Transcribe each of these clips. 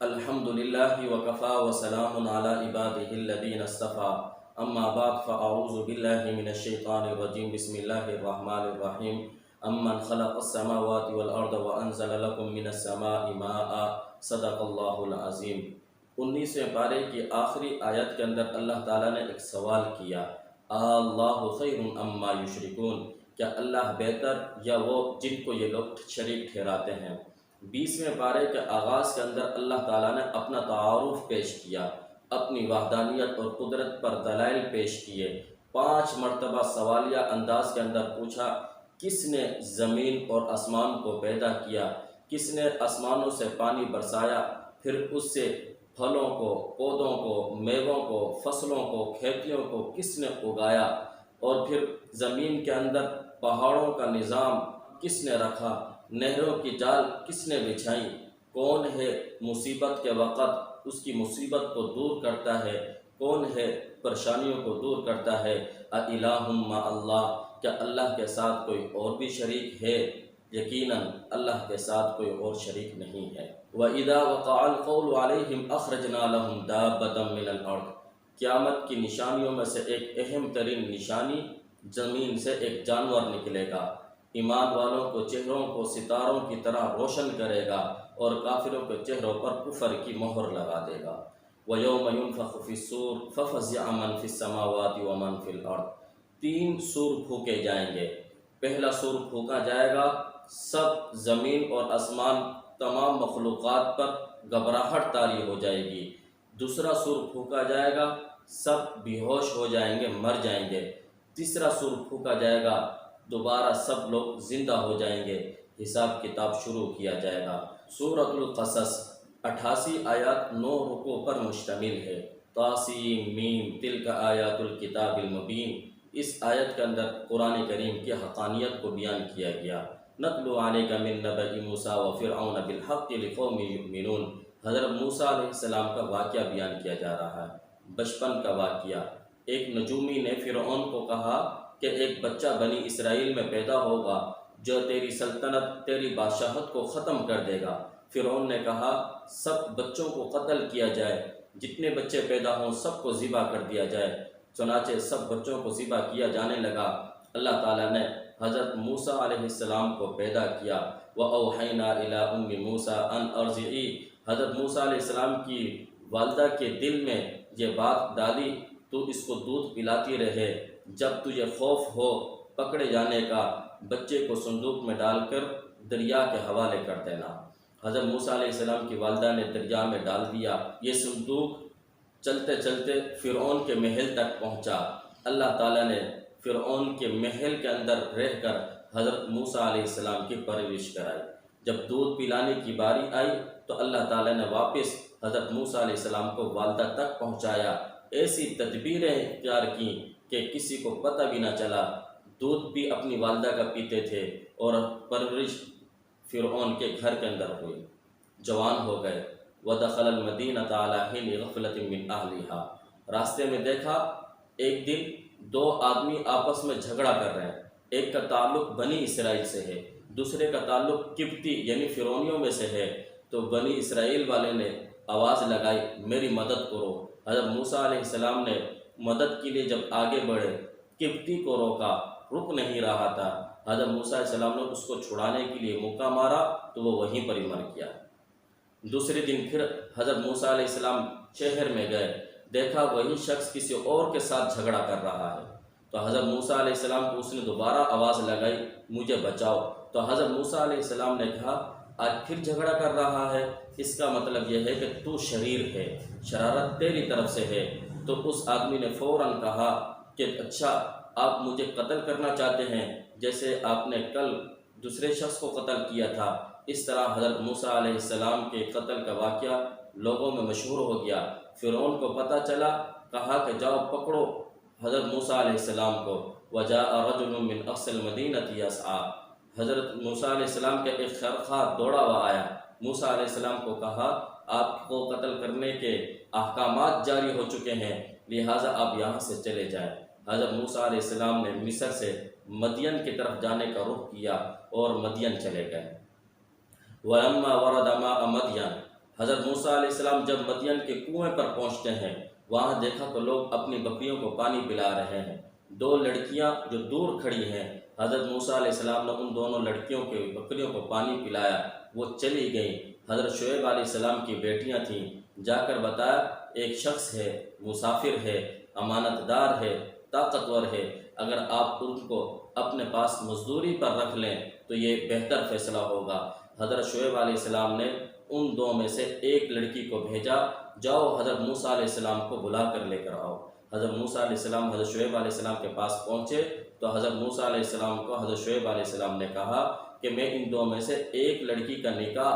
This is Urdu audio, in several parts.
الحمد لله وكفى وسلام على عباده الذين اصطفى اما بعد فاعوذ بالله من الشيطان الرجيم بسم الله الرحمن الرحيم امن خلق السماوات والارض وانزل لكم من السماء ماء صدق اللہ العظیم۔ 19ویں پارے کی آخری آیت کے اندر اللہ تعالیٰ نے ایک سوال کیا، اللہ خیر اما یشرکون، کیا اللہ بہتر یا وہ جن کو یہ لوگ شریک ٹھہراتے ہیں۔ 20ویں پارے کے آغاز کے اندر اللہ تعالیٰ نے اپنا تعارف پیش کیا، اپنی وحدانیت اور قدرت پر دلائل پیش کیے۔ 5 مرتبہ سوالیہ انداز کے اندر پوچھا، کس نے زمین اور آسمان کو پیدا کیا، کس نے آسمانوں سے پانی برسایا، پھر اس سے پھلوں کو، پودوں کو، میووں کو، فصلوں کو، کھیتیوں کو کس نے اگایا، اور پھر زمین کے اندر پہاڑوں کا نظام کس نے رکھا، نہروں کی جال کس نے بچھائی، کون ہے مصیبت کے وقت اس کی مصیبت کو دور کرتا ہے، کون ہے پریشانیوں کو دور کرتا ہے۔ اِلٰہٌ مع اللہ، کیا اللہ کے ساتھ کوئی اور بھی شریک ہے؟ یقیناً اللہ کے ساتھ کوئی اور شریک نہیں ہے۔ وَإِذَا وَقَعَ الْقَوْلُ عَلَيْهِمْ أَخْرَجْنَا لَهُمْ دَابَّةً مِّنَ الْأَرْضِ، قیامت کی نشانیوں میں سے ایک اہم ترین نشانی، زمین سے ایک جانور نکلے گا، ایمان والوں کو چہروں کو ستاروں کی طرح روشن کرے گا اور کافروں کے چہروں پر کفر کی مہر لگا دے گا۔ وَيَوْمَ يُنفَخُ فِي الصُّورِ فَفَزِعَ مَن فِي السَّمَاوَاتِ وَمَن فِي الْأَرْضِ، 3 سور پھونکے جائیں گے۔ پہلا سور پھونکا جائے گا، سب زمین اور آسمان تمام مخلوقات پر گھبراہٹ طاری ہو جائے گی۔ دوسرا سور پھونکا جائے گا، سب بے ہوش ہو جائیں گے، مر جائیں گے۔ تیسرا سور پھونکا جائے گا، دوبارہ سب لوگ زندہ ہو جائیں گے، حساب کتاب شروع کیا جائے گا۔ سورۃ القصص 88 آیات 9 رکوع پر مشتمل ہے۔ طاسیم میم تلک آیات الکتاب المبین، اس آیت کے اندر قرآن کریم کی حقانیت کو بیان کیا گیا۔ نتلو علیک من نبأ موسیٰ وفرعون بالحق لقوم یؤمنون، حضرت موسیٰ علیہ السلام کا واقعہ بیان کیا جا رہا ہے، بچپن کا واقعہ۔ ایک نجومی نے فرعون کو کہا کہ ایک بچہ بنی اسرائیل میں پیدا ہوگا جو تیری سلطنت، تیری بادشاہت کو ختم کر دے گا۔ فرعون نے کہا سب بچوں کو قتل کیا جائے، جتنے بچے پیدا ہوں سب کو ذبح کر دیا جائے۔ چنانچہ سب بچوں کو ذبح کیا جانے لگا۔ اللہ تعالیٰ نے حضرت موسیٰ علیہ السلام کو پیدا کیا۔ وَأَوْحَيْنَا إِلَىٰ أُمِّ مُوسَىٰ أَنْ أَرْضِعِيهِ، حضرت موسیٰ علیہ السلام کی والدہ کے دل میں یہ بات ڈالی، تو اس کو دودھ پلاتی رہے، جب تجھے خوف ہو پکڑے جانے کا، بچے کو صندوق میں ڈال کر دریا کے حوالے کر دینا۔ حضرت موسیٰ علیہ السلام کی والدہ نے دریا میں ڈال دیا۔ یہ صندوق چلتے چلتے فرعون کے محل تک پہنچا۔ اللہ تعالیٰ نے فرعون کے محل کے اندر رہ کر حضرت موسیٰ علیہ السلام کی پرورش کرائی۔ جب دودھ پلانے کی باری آئی تو اللہ تعالیٰ نے واپس حضرت موسیٰ علیہ السلام کو والدہ تک پہنچایا۔ ایسی تدبیریں اختیار کیں کہ کسی کو پتہ بھی نہ چلا۔ دودھ بھی اپنی والدہ کا پیتے تھے، اور پرورش فرعون کے گھر کے اندر ہوئی۔ جوان ہو گئے۔ وَدَخَلَ الْمَدِينَةَ عَلَىٰ حِينِ غَفْلَةٍ مِّنْ أَهْلِهَا، راستے میں دیکھا ایک دن 2 آدمی آپس میں جھگڑا کر رہے ہیں۔ ایک کا تعلق بنی اسرائیل سے ہے، دوسرے کا تعلق قبطی یعنی فرعونیوں میں سے ہے۔ تو بنی اسرائیل والے نے آواز لگائی، میری مدد کرو۔ حضرت موسیٰ علیہ السلام نے مدد کے لیے جب آگے بڑھے، قبطی کو روکا، رک نہیں رہا تھا۔ حضرت موسیٰ علیہ السلام نے اس کو چھڑانے کے لیے موقع مارا تو وہ وہیں پر ہی مر گیا۔ دوسرے دن پھر حضرت موسیٰ علیہ السلام شہر میں گئے، دیکھا وہی شخص کسی اور کے ساتھ جھگڑا کر رہا ہے۔ تو حضرت موسیٰ علیہ السلام کو اس نے دوبارہ آواز لگائی، مجھے بچاؤ۔ تو حضرت موسیٰ علیہ السلام نے کہا آج پھر جھگڑا کر رہا ہے، اس کا مطلب یہ ہے کہ تو شریر ہے، شرارت تیری طرف سے ہے۔ تو اس آدمی نے فوراً کہا کہ اچھا آپ مجھے قتل کرنا چاہتے ہیں، جیسے آپ نے کل دوسرے شخص کو قتل کیا تھا۔ اس طرح حضرت موسیٰ علیہ السلام کے قتل کا واقعہ لوگوں میں مشہور ہو گیا۔ فرعون کو پتہ چلا، کہا کہ جاؤ پکڑو حضرت موسیٰ علیہ السلام کو۔ وَجَاءَ رَجُلٌ مِّنْ أَقْصَى الْمَدِينَةِ يَسْعَىٰ، حضرت موسیٰ علیہ السلام کا ایک خرخواہ دوڑا ہوا آیا۔ موسیٰ علیہ السلام کو کہا آپ کو قتل کرنے کے احکامات جاری ہو چکے ہیں، لہٰذا آپ یہاں سے چلے جائیں۔ حضرت موسیٰ علیہ السلام نے مصر سے مدین کی طرف جانے کا رخ کیا اور مدین چلے گئے۔ وَلَمَّا وَرَدَ مَاءَ مَدْيَنَ، حضرت موسیٰ علیہ السلام جب مدین کے کنویں پر پہنچتے ہیں، وہاں دیکھا تو لوگ اپنی بکریوں کو پانی پلا رہے ہیں۔ دو لڑکیاں جو دور کھڑی ہیں، حضرت موسیٰ علیہ السلام نے ان دونوں لڑکیوں کے بکریوں کو پانی پلایا، وہ چلی گئیں۔ حضرت شعیب علیہ السلام کی بیٹیاں تھیں، جا کر بتایا ایک شخص ہے، مسافر ہے، امانت دار ہے، طاقتور ہے، اگر آپ ان کو اپنے پاس مزدوری پر رکھ لیں تو یہ بہتر فیصلہ ہوگا۔ حضرت شعیب علیہ السلام نے ان دو میں سے ایک لڑکی کو بھیجا، جاؤ حضرت موسیٰ علیہ السلام کو بلا کر لے کر آؤ۔ حضرت موسیٰ علیہ السلام حضرت شعیب علیہ السلام کے پاس پہنچے تو حضرت موسیٰ علیہ السلام کو حضرت شعیب علیہ السلام نے کہا کہ میں ان دو میں سے ایک لڑکی کا نکاح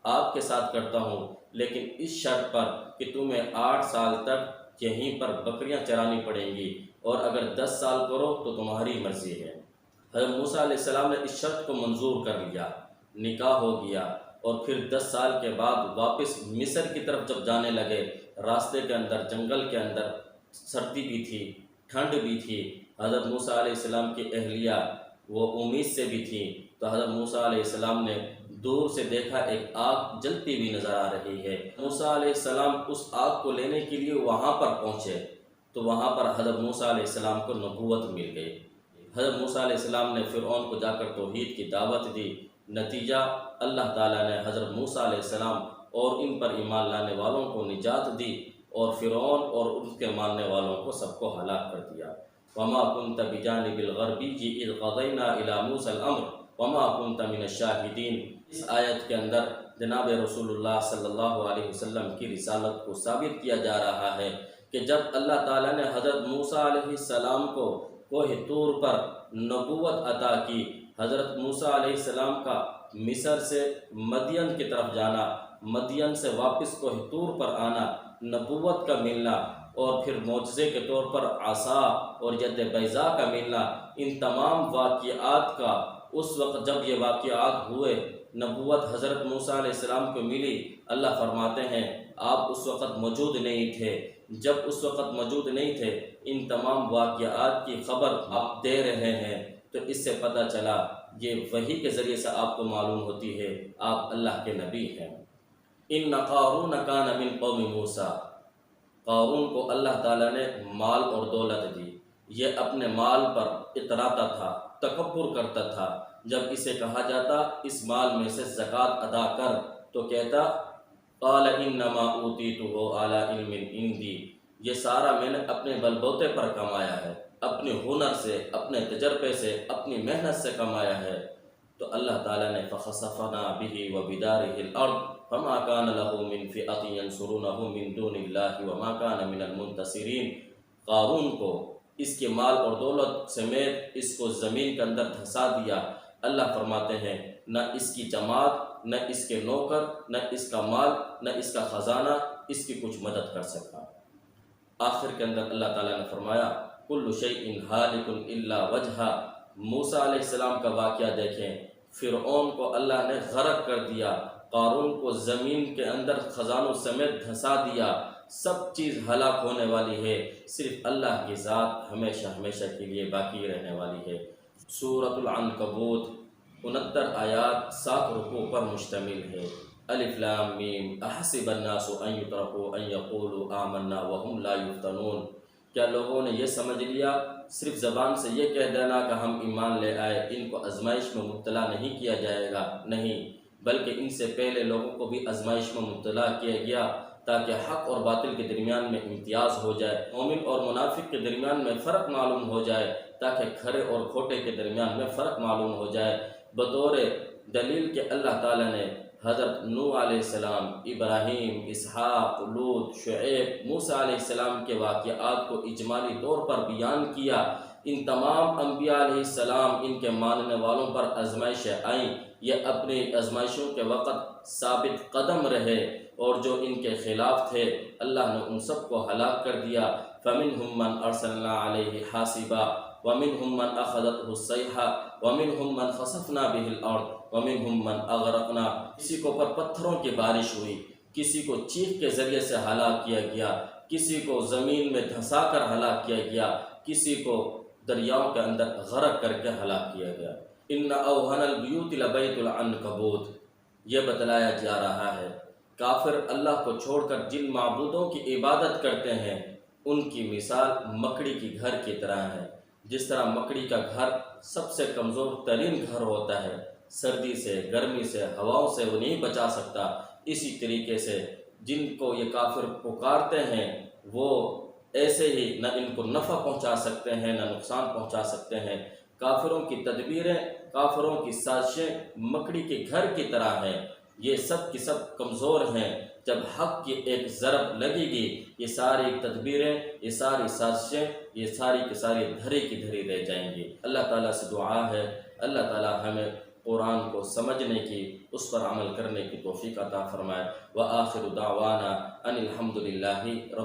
آپ کے ساتھ کرتا ہوں، لیکن اس شرط پر کہ تمہیں 8 سال تک یہیں پر بکریاں چرانی پڑیں گی، اور اگر 10 سال کرو تو تمہاری مرضی ہے۔ حضرت موسیٰ علیہ السلام نے اس شرط کو منظور کر لیا، نکاح ہو گیا، اور پھر 10 سال کے بعد واپس مصر کی طرف جب جانے لگے، راستے کے اندر جنگل کے اندر سردی بھی تھی، ٹھنڈ بھی تھی، حضرت موسیٰ علیہ السلام کی اہلیہ وہ امید سے بھی تھی، تو حضرت موسیٰ علیہ السلام نے دور سے دیکھا ایک آگ جلتی ہوئی نظر آ رہی ہے۔ موسیٰ علیہ السلام اس آگ کو لینے کے لیے وہاں پر پہنچے تو وہاں پر حضرت موسیٰ علیہ السلام کو نبوت مل گئی۔ حضرت موسیٰ علیہ السلام نے فرعون کو جا کر توحید کی دعوت دی، نتیجہ اللہ تعالیٰ نے حضرت موسیٰ علیہ السلام اور ان پر ایمان لانے والوں کو نجات دی، اور فرعون اور اس کے ماننے والوں کو سب کو ہلاک کر دیا۔ وما كنت بجانب الغربی اذ قضینا الی موسیٰ الامر وما كنت من الشاہدین۔ اس آیت کے اندر جناب رسول اللہ صلی اللہ علیہ وسلم کی رسالت کو ثابت کیا جا رہا ہے کہ جب اللہ تعالیٰ نے حضرت موسیٰ علیہ السلام کو کوہ طور پر نبوت عطا کی، حضرت موسیٰ علیہ السلام کا مصر سے مدین کی طرف جانا، مدین سے واپس کوہ طور پر آنا، نبوت کا ملنا، اور پھر معجزے کے طور پر عصا اور ید بیضاء کا ملنا، ان تمام واقعات کا اس وقت جب یہ واقعات ہوئے، نبوت حضرت موسیٰ علیہ السلام کو ملی، اللہ فرماتے ہیں آپ اس وقت موجود نہیں تھے۔ جب اس وقت موجود نہیں تھے، ان تمام واقعات کی خبر آپ دے رہے ہیں، تو اس سے پتہ چلا یہ وحی کے ذریعے سے آپ کو معلوم ہوتی ہے آپ اللہ کے نبی ہیں۔ ان قارون کان من قوم موسیٰ، قارون کو اللہ تعالیٰ نے مال اور دولت دی، یہ اپنے مال پر اتراتا تھا، تکبر کرتا تھا۔ جب اسے کہا جاتا اس مال میں سے زکوٰۃ ادا کر تو کہتا قال انما اوتیتہ علی علم عندی، یہ سارا میں نے اپنے بل بوتے پر کمایا ہے، اپنے ہنر سے، اپنے تجربے سے، اپنی محنت سے کمایا ہے۔ تو اللہ تعالیٰ نے فخسفنا بہ وبدارہ الارض فما کان لہ من فئۃ ینصرونہ من دون اللہ وما کان من المنتصرین۔ قارون کو اس کے مال اور دولت سمیت اس کو زمین کے اندر دھسا دیا۔ اللہ فرماتے ہیں نہ اس کی جماعت، نہ اس کے نوکر، نہ اس کا مال، نہ اس کا خزانہ اس کی کچھ مدد کر سکا۔ آخر کے اندر اللہ تعالیٰ نے فرمایا کل شیء ہالک الا وجہہ۔ موسیٰ علیہ السلام کا واقعہ دیکھیں، فرعون کو اللہ نے غرق کر دیا، قارون کو زمین کے اندر خزانوں سمیت دھسا دیا، سب چیز ہلاک ہونے والی ہے، صرف اللہ کی ذات ہمیشہ ہمیشہ کے لیے باقی رہنے والی ہے۔ سورۃ العنکبوت 69 آیات 7 رکوع پر مشتمل ہے۔ الف لام میم احسب الناس ان یترکوا ان یقولوا آمنا وهم لا یفتنون۔ کیا لوگوں نے یہ سمجھ لیا صرف زبان سے یہ کہہ دینا کہ ہم ایمان لے آئے، ان کو آزمائش میں مبتلا نہیں کیا جائے گا؟ نہیں، بلکہ ان سے پہلے لوگوں کو بھی آزمائش میں مبتلا کیا گیا تاکہ حق اور باطل کے درمیان میں امتیاز ہو جائے، مومن اور منافق کے درمیان میں فرق معلوم ہو جائے، تاکہ کھرے اور کھوٹے کے درمیان میں فرق معلوم ہو جائے۔ بطور دلیل کہ اللہ تعالیٰ نے حضرت نوح علیہ السلام، ابراہیم، اسحاق، لوط، شعیب، موسیٰ علیہ السلام کے واقعات کو اجمالی طور پر بیان کیا۔ ان تمام انبیاء علیہ السلام، ان کے ماننے والوں پر آزمائشیں آئیں، یہ اپنی آزمائشوں کے وقت ثابت قدم رہے، اور جو ان کے خلاف تھے اللہ نے ان سب کو ہلاک کر دیا۔ فَمِنْهُمْ مَنْ أَرْسَلْنَا عَلَيْهِ حَاصِبًا وَمِنْهُمْ مَنْ أَخَذَتْهُ الصَّيْحَةُ وَمِنْهُمْ مَنْ خَسَفْنَا بِهِ الْأَرْضَ وَمِنْهُمْ مَنْ أَغْرَقْنَا۔ کسی کو پر پتھروں کی بارش ہوئی، کسی کو چیخ کے ذریعے سے ہلاک کیا گیا، کسی کو زمین میں دھسا کر ہلاک کیا گیا، کسی کو دریاؤں کے اندر غرق کر کے ہلاک کیا گیا۔ ان اوہن البیوت لبیت العنکبوت، یہ بتلایا جا رہا ہے کافر اللہ کو چھوڑ کر جن معبودوں کی عبادت کرتے ہیں ان کی مثال مکڑی کی گھر کی طرح ہے۔ جس طرح مکڑی کا گھر سب سے کمزور ترین گھر ہوتا ہے، سردی سے، گرمی سے، ہواؤں سے وہ نہیں بچا سکتا، اسی طریقے سے جن کو یہ کافر پکارتے ہیں وہ ایسے ہی نہ ان کو نفع پہنچا سکتے ہیں نہ نقصان پہنچا سکتے ہیں۔ کافروں کی تدبیریں، کافروں کی سازشیں مکڑی کے گھر کی طرح ہیں، یہ سب کی سب کمزور ہیں۔ جب حق کی ایک ضرب لگے گی یہ ساری تدبیریں، یہ ساری سازشیں، یہ ساری کی ساری دھری کی دھری رہ جائیں گی۔ اللہ تعالیٰ سے دعا ہے اللہ تعالیٰ ہمیں قرآن کو سمجھنے کی، اس پر عمل کرنے کی توفیق عطا فرمائے۔ وآخر دعوانا ان الحمد للہ